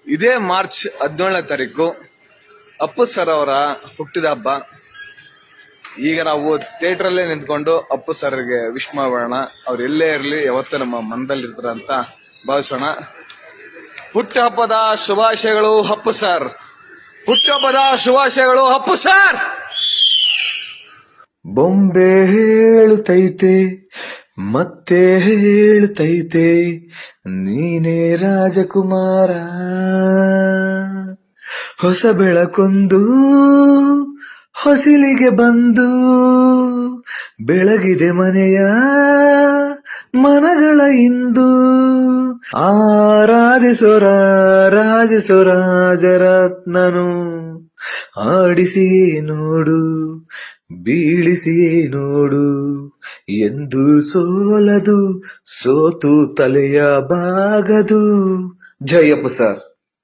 ಇದೇ ಮಾರ್ಚ್ 17ನೇ ತಾರೀಕು ಅಪ್ಪು ಸರ್ ಅವರ ಹುಟ್ಟಿದ ಹಬ್ಬ. ಈಗ ನಾವು ಥಿಯೇಟರ್ ಅಲ್ಲೇ ನಿಂತ್ಕೊಂಡು ಅಪ್ಪು ಸರ್ಗೆ ವಿಶ್ ಮಾಡೋಣ. ಅವ್ರು ಎಲ್ಲೇ ಇರಲಿ ಯಾವತ್ತೂ ನಮ್ಮ ಮನದಲ್ಲಿ ಇರ್ತಾರ ಅಂತ ಭಾವಿಸೋಣ. ಹುಟ್ಟುಹಬ್ಬದ ಶುಭಾಶಯಗಳು ಅಪ್ಪು ಸರ್. ಹುಟ್ಟುಹಬ್ಬದ ಶುಭಾಶಯಗಳು ಅಪ್ಪು ಸರ್. ಬೊಂಬೆ ಹೇಳುತ್ತೈತೆ ಮತ್ತೆ ಹೇಳುತ್ತೈತೆ ನೀನೇ ರಾಜಕುಮಾರ. ಹೊಸ ಬೆಳಕೊಂದು ಹೊಸಿಲಿಗೆ ಬಂದು ಬೆಳಗಿದೆ ಮನೆಯ ಮನಗಳ ಇಂದು. ಆರಾಧಿಸೋರ ರಾಜರತ್ನನು ಆಡಿಸಿಯೇ ನೋಡು ಬೀಳಿಸಿಯೇ ನೋಡು ಎಂದು ಸೋಲದು ಸೋತು ತಲೆಯ ಬಾಗದು. ಜೈ ಅಪ್ಪು ಸರ್.